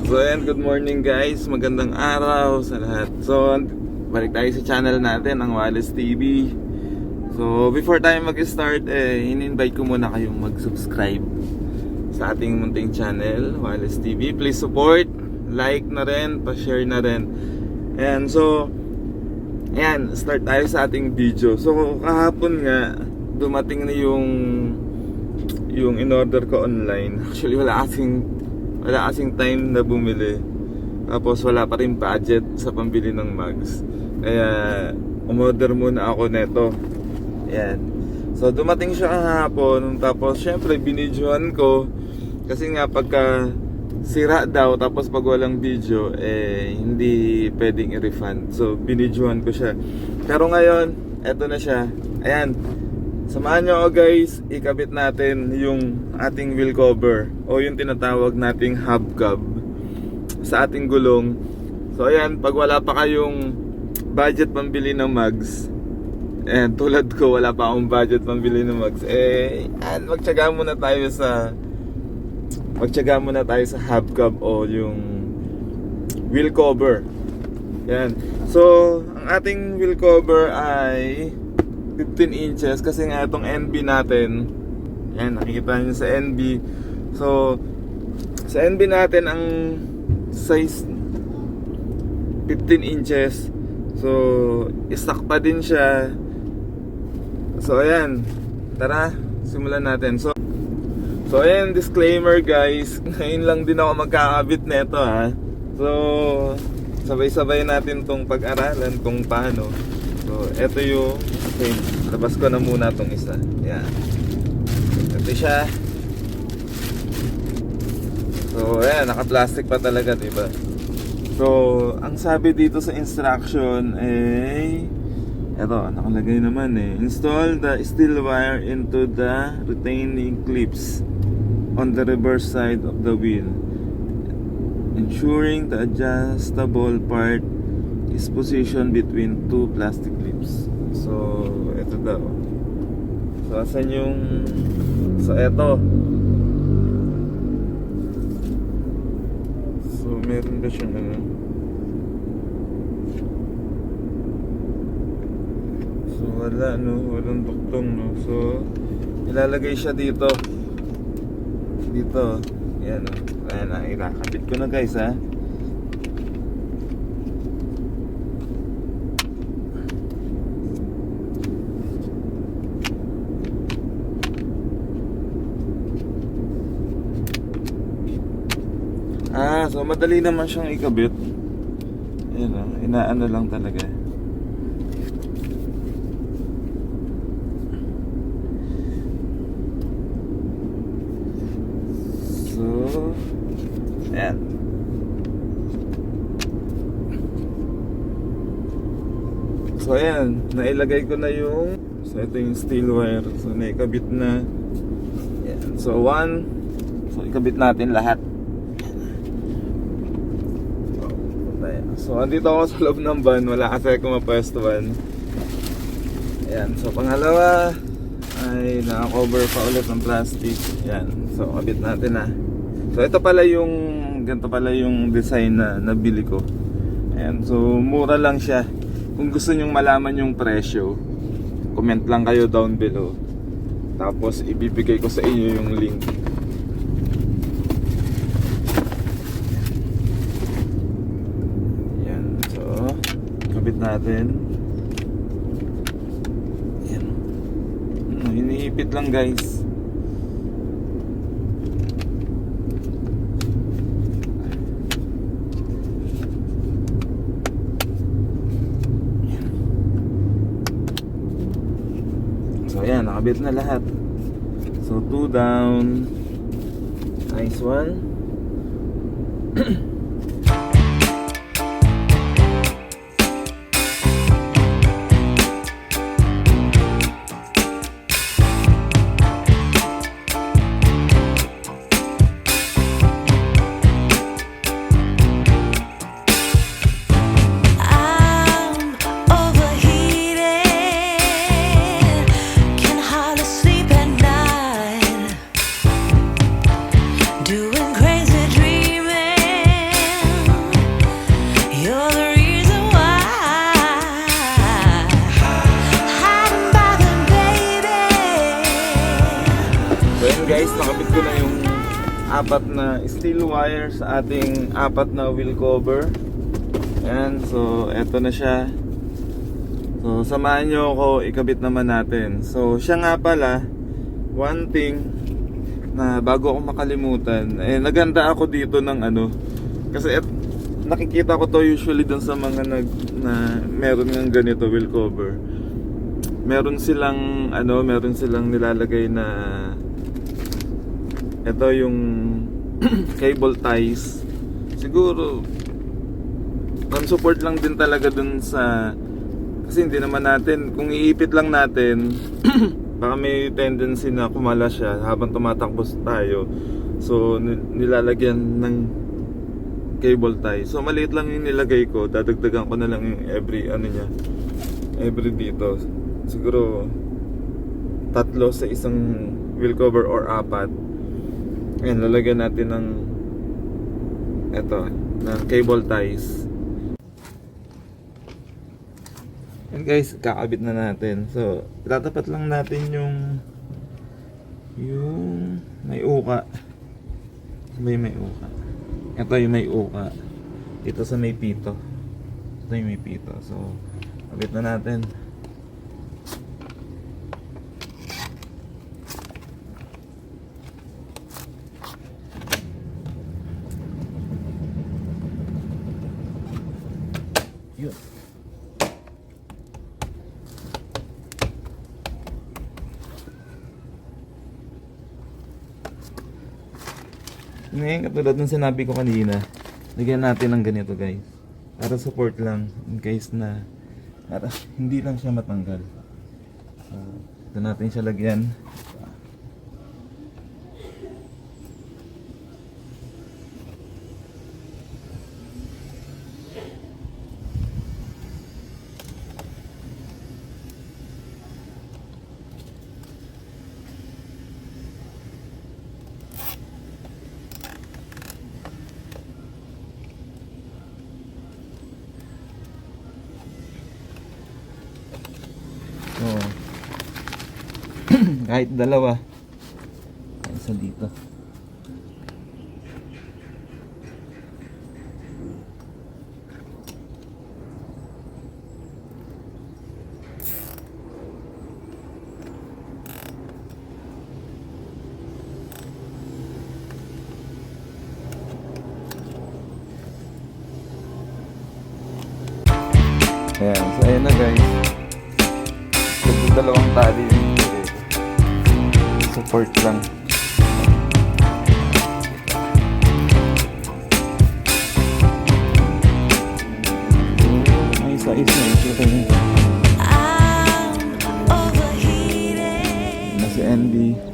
So ayan, good morning guys. Magandang araw sa lahat. So balik tayo sa channel natin, ang Wallace TV. So before tayo mag-start, in-invite ko muna kayong mag-subscribe sa ating munting channel, Wallace TV. Please support, like na rin, pa-share na rin. And so ayan, start tayo sa ating video. So kahapon nga dumating na yung in-order ko online. Actually wala kasing time na bumili. Tapos wala pa rin budget sa pambili ng mugs. Kaya umorder muna ako neto. Ayan. So dumating siya kahapon. Tapos syempre binidyohan ko. Kasi nga pagka sira daw tapos pag walang video hindi pwedeng i-refund. So binidyohan ko siya. Pero ngayon eto na siya. Ayan. Samahan nyo ako guys, ikabit natin yung ating wheel cover o yung tinatawag nating hubcap sa ating gulong. So ayan, pag wala pa kayong budget pambili ng mugs, tulad ko wala pa akong budget pambili ng mugs, magtiyaga muna tayo sa hubcap o yung wheel cover. Yan. So ang ating wheel cover ay 15 inches kasi nga itong NB natin, yan, nakikita nyo sa NB. So sa NB natin ang size 15 inches. So stock pa din siya. So ayan, tara simulan natin. So ayan, disclaimer guys, ngayon lang din ako magkakabit neto ha. So sabay-sabay natin tong pag-aralan kung paano. So eto yung, okay, labas ko na muna tong isa. Yan. Ito siya. So ayan, naka-plastic pa talaga, diba? So ang sabi dito sa instruction eto, nakalagay naman install the steel wire into the retaining clips on the reverse side of the wheel, ensuring the adjustable part is positioned between two plastic clips. So ito daw. So asan yung, so eto. So meron ba siyang so wala walang duktong so ilalagay siya dito. Yan ayan na, irakabit ko na guys ha. So madali naman siyang ikabit. Ayan, inaano lang talaga. So ayan. So ayan, nailagay ko na yung, so ito yung steel wire. So naikabit na. Ayan. So ikabit natin lahat. So andito ako sa loob ng van, wala kasi ako mapwestuhan. Ayan, so pangalawa ay naka-cover pa ulit ng plastic. Ayan, so kabit natin na. So ito pala yung, ganito pala yung design na nabili ko. Ayan, so mura lang siya. Kung gusto nyong malaman yung presyo, comment lang kayo down below. Tapos ibibigay ko sa inyo yung link. Natin. Ayan. Iniipit lang guys. Ayan. So ayan, nakabit na lahat. So 2 down. Nice one. Doing crazy dreaming. guys, nakabit ko na yung apat na steel wire sa ating apat na wheel cover. Ayan, so eto na siya. So samahan nyo ako, ikabit naman natin. So siya nga pala, one thing na bago ako makalimutan, naganda ako dito ng ano, kasi nakikita ko to usually dun sa mga na meron ng ganito wheel cover. Meron silang nilalagay na ito yung cable ties. Siguro support lang din talaga dun sa, kasi hindi naman natin, kung iipit lang natin baka may tendency na kumala siya habang tumatakbo tayo. So nilalagyan ng cable tie. So maliit lang yung nilagay ko, dadagdagan ko na lang yung every dito. Siguro 3 sa isang wheel cover or 4. Ayan, lalagyan natin ng ng cable ties. And guys, kakabit na natin. So itatapat lang natin yung may uka. May uka. Ito yung may uka. Dito sa may pito. Ito yung may pito. So kabit na natin. Yun. Ngayon, katulad ng sinabi ko kanina, lagyan natin ng ganito guys, para support lang in case na para hindi lang siya matanggal. So ito natin siya lagyan. Kahit dalawa. Isa dito. Ayan, so ayan na guys. Ito dalawang tali yung support lang. May isa ito rin. Na si Andy.